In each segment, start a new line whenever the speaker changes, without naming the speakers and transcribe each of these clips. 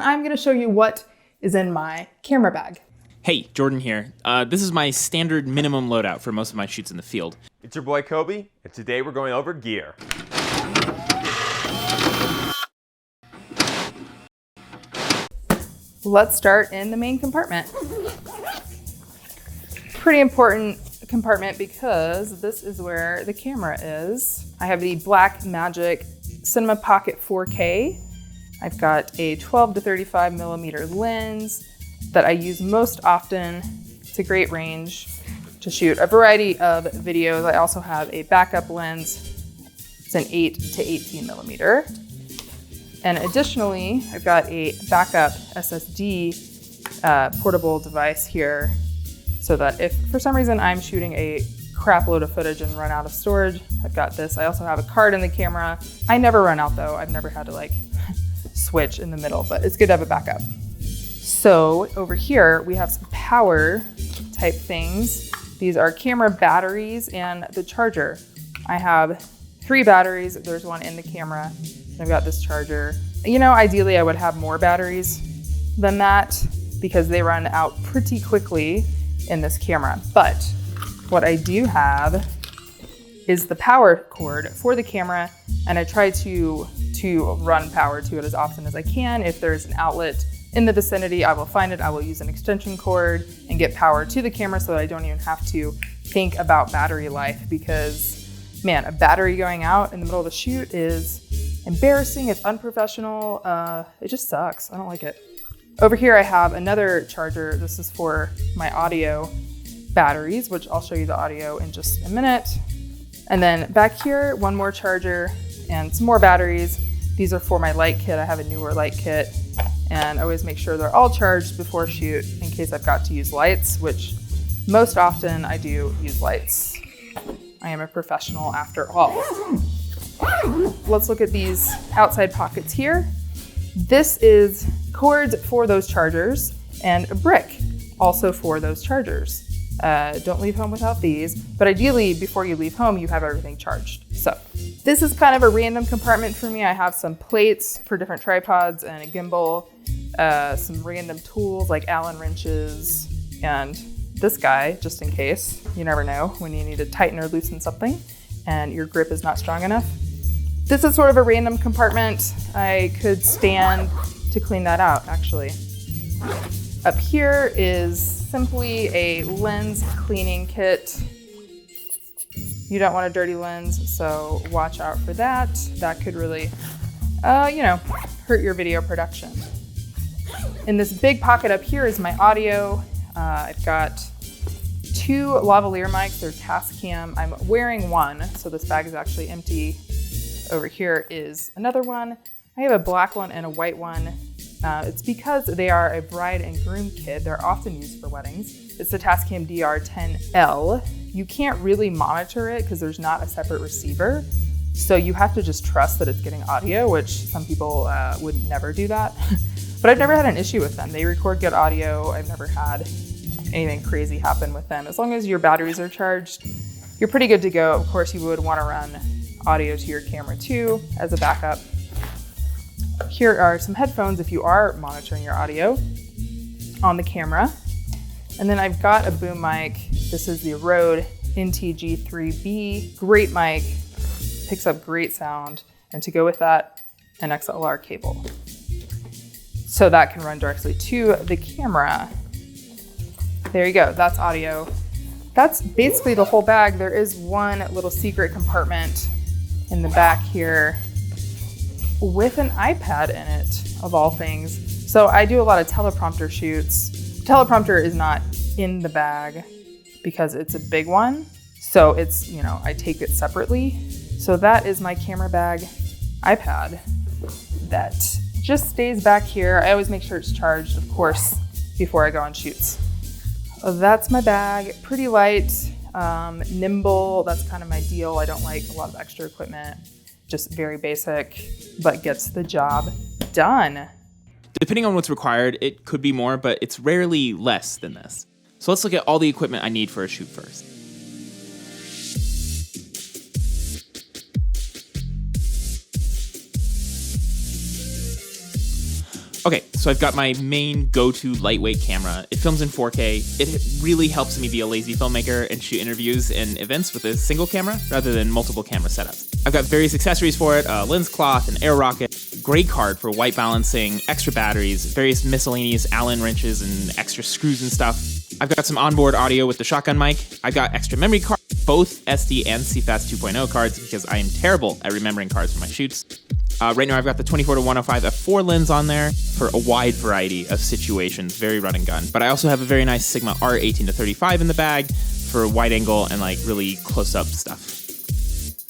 and I'm gonna show you what is in my camera bag.
Hey, Jordan here. This is my standard minimum loadout for most of my shoots in the field.
It's your boy Kobe, and today we're going over gear.
Let's start in the main compartment. Pretty important compartment because this is where the camera is. I have the Blackmagic Cinema Pocket 4K. I've got a 12 to 35 millimeter lens that I use most often. It's a great range to shoot a variety of videos. I also have a backup lens. It's an 8 to 18 millimeter. And additionally, I've got a backup SSD portable device here so that if for some reason I'm shooting a crap load of footage and run out of storage, I've got this. I also have a card in the camera. I never run out though. I've never had to like switch in the middle, but it's good to have a backup. So over here, we have some power type things. These are camera batteries and the charger. I have 3 batteries. There's one in the camera. I've got this charger. You know, ideally I would have more batteries than that because they run out pretty quickly in this camera. But what I do have is the power cord for the camera, and I try to run power to it as often as I can. If there's an outlet in the vicinity, I will find it. I will use an extension cord and get power to the camera so that I don't even have to think about battery life because, man, a battery going out in the middle of the shoot is embarrassing. It's unprofessional. It just sucks. I don't like it. Over here, I have another charger. This is for my audio batteries, which I'll show you the audio in just a minute. And then back here, one more charger and some more batteries. These are for my light kit. I have a newer light kit, and I always make sure they're all charged before shoot in case I've got to use lights, which most often I do use lights. I am a professional after all. Let's look at these outside pockets here. This is cords for those chargers and a brick also for those chargers. Don't leave home without these, but ideally before you leave home, you have everything charged. So this is kind of a random compartment for me. I have some plates for different tripods and a gimbal, some random tools like Allen wrenches, and this guy, just in case. You never know when you need to tighten or loosen something and your grip is not strong enough. This is sort of a random compartment. I could stand to clean that out, actually. Up here is simply a lens cleaning kit. You don't want a dirty lens, so watch out for that. That could really, hurt your video production. In this big pocket up here is my audio. I've got 2 lavalier mics. They're Tascam. I'm wearing one, so this bag is actually empty. Over here is another one. I have a black one and a white one. It's because they are a bride and groom kit. They're often used for weddings. It's the Tascam DR10L. You can't really monitor it because there's not a separate receiver. So you have to just trust that it's getting audio, which some people would never do that. But I've never had an issue with them. They record good audio. I've never had anything crazy happen with them. As long as your batteries are charged, you're pretty good to go. Of course, you would want to run audio to your camera too as a backup. Here are some headphones if you are monitoring your audio on the camera. And then I've got a boom mic. This is the Rode NTG3B. Great mic, picks up great sound. And to go with that, an XLR cable. So that can run directly to the camera. There you go, that's audio. That's basically the whole bag. There is one little secret compartment in the back here with an iPad in it, of all things. So I do a lot of teleprompter shoots. Teleprompter is not in the bag because it's a big one. So it's, I take it separately. So that is my camera bag iPad that just stays back here. I always make sure it's charged, of course, before I go on shoots. That's my bag, pretty light, nimble. That's kind of my deal. I don't like a lot of extra equipment, just very basic, but gets the job done.
Depending on what's required, it could be more, but it's rarely less than this. So let's look at all the equipment I need for a shoot first. Okay, so I've got my main go-to lightweight camera. It films in 4K. It really helps me be a lazy filmmaker and shoot interviews and events with a single camera rather than multiple camera setups. I've got various accessories for it, a lens cloth, an air rocket, great card for white balancing, extra batteries, various miscellaneous Allen wrenches and extra screws and stuff. I've got some onboard audio with the shotgun mic. I've got extra memory cards, both SD and CFast 2.0 cards because I am terrible at remembering cards for my shoots. Right now I've got the 24-105 f4 lens on there for a wide variety of situations, very run and gun. But I also have a very nice Sigma R18-35 in the bag for wide angle and like really close up stuff.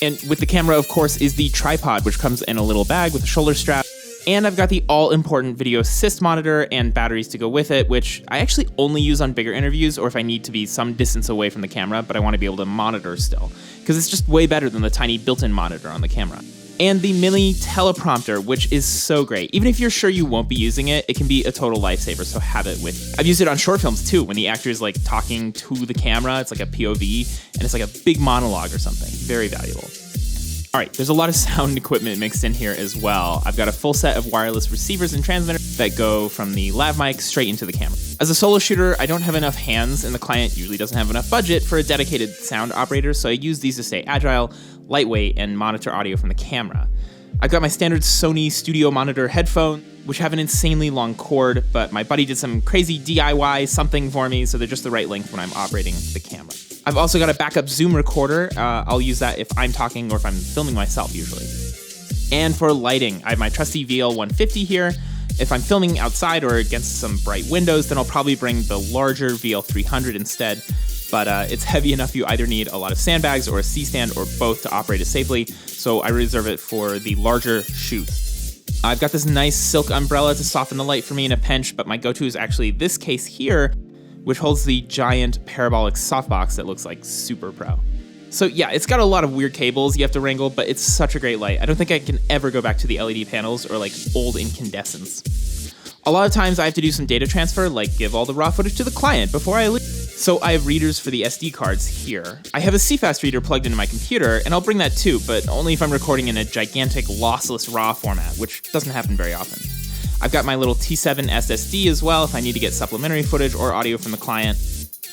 And with the camera, of course, is the tripod, which comes in a little bag with a shoulder strap. And I've got the all-important video assist monitor and batteries to go with it, which I actually only use on bigger interviews or if I need to be some distance away from the camera, but I want to be able to monitor still, because it's just way better than the tiny built-in monitor on the camera. And the mini teleprompter, which is so great. Even if you're sure you won't be using it, it can be a total lifesaver, so have it with you. I've used it on short films too, when the actor is like talking to the camera, it's like a POV, and it's like a big monologue or something. Very valuable. All right, there's a lot of sound equipment mixed in here as well. I've got a full set of wireless receivers and transmitters that go from the lav mic straight into the camera. As a solo shooter, I don't have enough hands, and the client usually doesn't have enough budget for a dedicated sound operator, so I use these to stay agile, lightweight, and monitor audio from the camera. I've got my standard Sony Studio Monitor headphone, which have an insanely long cord, but my buddy did some crazy DIY something for me, so they're just the right length when I'm operating the camera. I've also got a backup Zoom recorder. I'll use that if I'm talking or if I'm filming myself usually. And for lighting, I have my trusty VL150 here. If I'm filming outside or against some bright windows, then I'll probably bring the larger VL300 instead. But it's heavy enough you either need a lot of sandbags or a C-stand or both to operate it safely, so I reserve it for the larger shoots. I've got this nice silk umbrella to soften the light for me in a pinch, but my go-to is actually this case here, which holds the giant parabolic softbox that looks like super pro. So yeah, it's got a lot of weird cables you have to wrangle, but it's such a great light. I don't think I can ever go back to the LED panels or like old incandescents. A lot of times I have to do some data transfer, like give all the raw footage to the client before I leave. So I have readers for the SD cards here. I have a CFast reader plugged into my computer, and I'll bring that too, but only if I'm recording in a gigantic lossless RAW format, which doesn't happen very often. I've got my little T7 SSD as well if I need to get supplementary footage or audio from the client.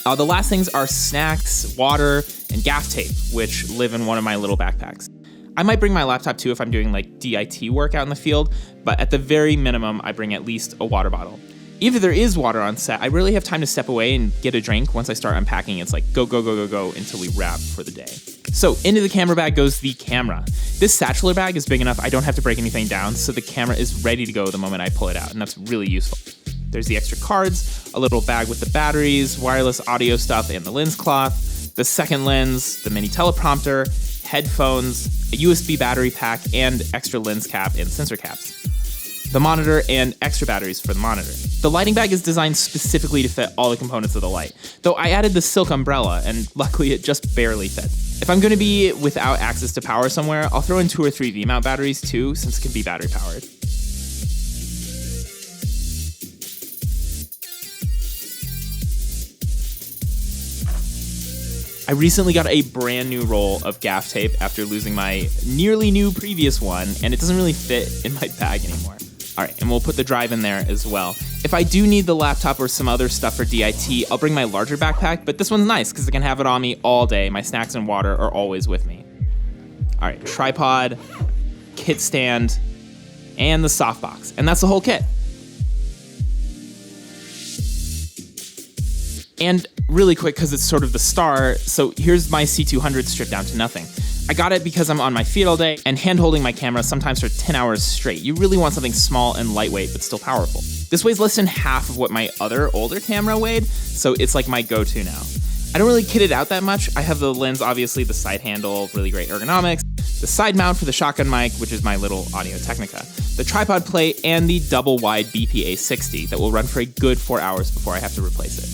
The last things are snacks, water, and gaff tape, which live in one of my little backpacks. I might bring my laptop too if I'm doing like DIT work out in the field, but at the very minimum, I bring at least a water bottle. Even if there is water on set, I rarely have time to step away and get a drink. Once I start unpacking, it's like go, go, go, go, go until we wrap for the day. So into the camera bag goes the camera. This satcheler bag is big enough I don't have to break anything down, so the camera is ready to go the moment I pull it out, and that's really useful. There's the extra cards, a little bag with the batteries, wireless audio stuff, and the lens cloth, the second lens, the mini teleprompter, headphones, a USB battery pack, and extra lens cap and sensor caps. The monitor, and extra batteries for the monitor. The lighting bag is designed specifically to fit all the components of the light, though I added the silk umbrella, and luckily it just barely fit. If I'm going to be without access to power somewhere, I'll throw in 2 or 3 V-mount batteries too, since it can be battery powered. I recently got a brand new roll of gaff tape after losing my nearly new previous one, and it doesn't really fit in my bag anymore. All right, and we'll put the drive in there as well. If I do need the laptop or some other stuff for DIT, I'll bring my larger backpack, but this one's nice because I can have it on me all day. My snacks and water are always with me. All right, tripod, kit stand, and the softbox, and that's the whole kit. And really quick, because it's sort of the star, so here's my C200 stripped down to nothing. I got it because I'm on my feet all day, and hand-holding my camera sometimes for 10 hours straight. You really want something small and lightweight, but still powerful. This weighs less than half of what my other older camera weighed, so it's like my go-to now. I don't really kit it out that much. I have the lens, obviously, the side handle, really great ergonomics, the side mount for the shotgun mic, which is my little Audio Technica, the tripod plate, and the double-wide BPA60 that will run for a good 4 hours before I have to replace it.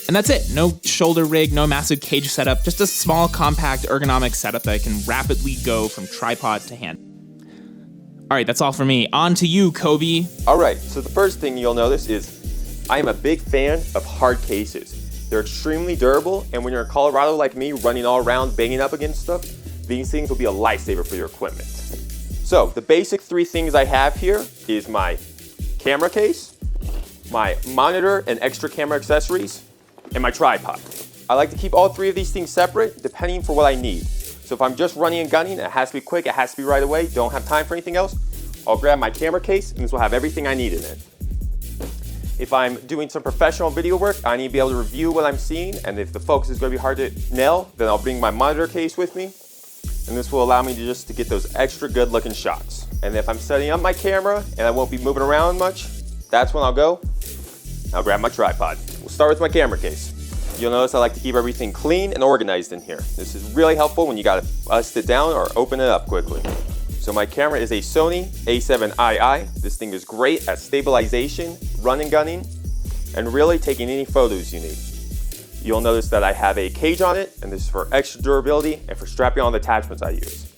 And that's it. No shoulder rig, no massive cage setup, just a small, compact, ergonomic setup that I can rapidly go from tripod to hand. All right, that's all for me. On to you, Kobe.
All right, so the first thing you'll notice is I am a big fan of hard cases. They're extremely durable, and when you're in Colorado like me, running all around, banging up against stuff, these things will be a lifesaver for your equipment. So the basic 3 things I have here is my camera case, my monitor and extra camera accessories, and my tripod. I like to keep all three of these things separate depending for what I need. So if I'm just running and gunning, it has to be quick, it has to be right away, don't have time for anything else, I'll grab my camera case and this will have everything I need in it. If I'm doing some professional video work, I need to be able to review what I'm seeing, and if the focus is going to be hard to nail, then I'll bring my monitor case with me, and this will allow me to get those extra good looking shots. And if I'm setting up my camera and I won't be moving around much, that's when I'll grab my tripod. We'll start with my camera case. You'll notice I like to keep everything clean and organized in here. This is really helpful when you gotta bust it down or open it up quickly. So my camera is a Sony a7II. This thing is great at stabilization, run and gunning, and really taking any photos you need. You'll notice that I have a cage on it, and this is for extra durability and for strapping on the attachments I use.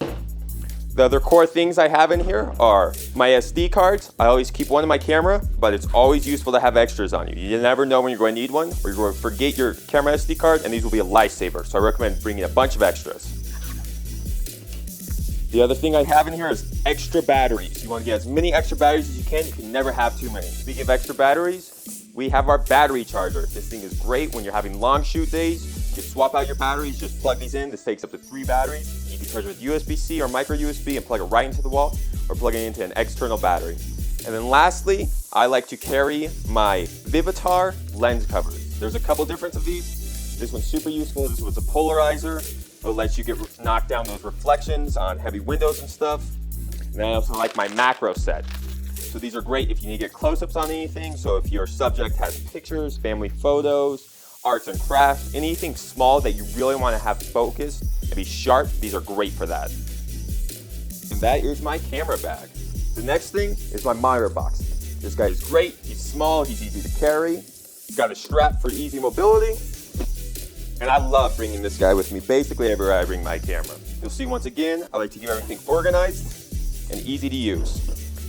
The other core things I have in here are my SD cards. I always keep one in my camera, but it's always useful to have extras on you. You never know when you're going to need one, or you're going to forget your camera SD card, and these will be a lifesaver. So I recommend bringing a bunch of extras. The other thing I have in here is extra batteries. You want to get as many extra batteries as you can. You can never have too many. Speaking of extra batteries, we have our battery charger. This thing is great when you're having long shoot days. You can swap out your batteries, just plug these in. This takes up to 3 batteries. You can charge it with USB-C or micro USB and plug it right into the wall, or plug it into an external battery. And then lastly, I like to carry my Vivitar lens covers. There's a couple different of these. This one's super useful. This one's a polarizer. It lets you knock down those reflections on heavy windows and stuff. And I also like my macro set. So these are great if you need to get close-ups on anything. So if your subject has pictures, family photos, arts and crafts, anything small that you really want to have focused and be sharp, these are great for that. And that is my camera bag. The next thing is my monitor box. This guy is great. He's small, he's easy to carry. He's got a strap for easy mobility. And I love bringing this guy with me basically everywhere I bring my camera. You'll see once again, I like to keep everything organized and easy to use.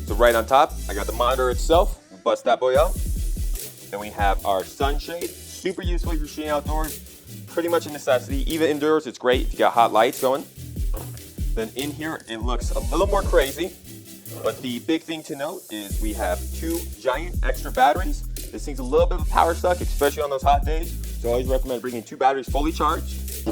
So right on top, I got the monitor itself. We'll bust that boy out. Then we have our sunshade. Super useful if you're shooting outdoors. Pretty much a necessity. Even indoors, it's great if you got hot lights going. Then in here, it looks a little more crazy. But the big thing to note is we have 2 giant extra batteries. This thing's a little bit of a power suck, especially on those hot days. So I always recommend bringing 2 batteries fully charged.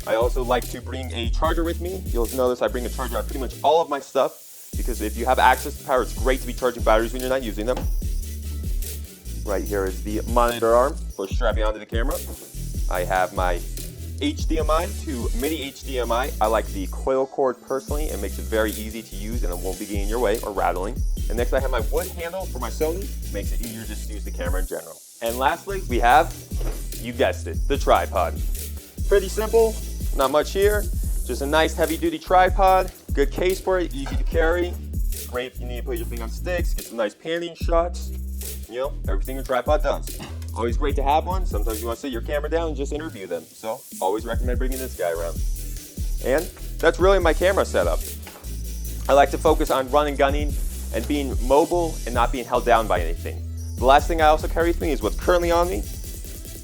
I also like to bring a charger with me. You'll notice I bring a charger on pretty much all of my stuff, because if you have access to power, it's great to be charging batteries when you're not using them. Right here is the monitor arm for strapping onto the camera. I have my HDMI to mini HDMI. I like the coil cord personally. It makes it very easy to use and it won't be getting in your way or rattling. And next I have my wood handle for my Sony. Makes it easier just to use the camera in general. And lastly, we have, you guessed it, the tripod. Pretty simple, not much here. Just a nice heavy duty tripod. Good case for it, easy to carry. Great if you need to put your thing on sticks, get some nice panning shots. You know, everything a tripod does. Always great to have one. Sometimes you want to sit your camera down and just interview them. So always recommend bringing this guy around. And that's really my camera setup. I like to focus on run and gunning and being mobile and not being held down by anything. The last thing I also carry with me is what's currently on me,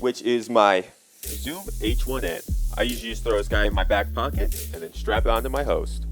which is my Zoom H1N. I usually just throw this guy in my back pocket and then strap it onto my host.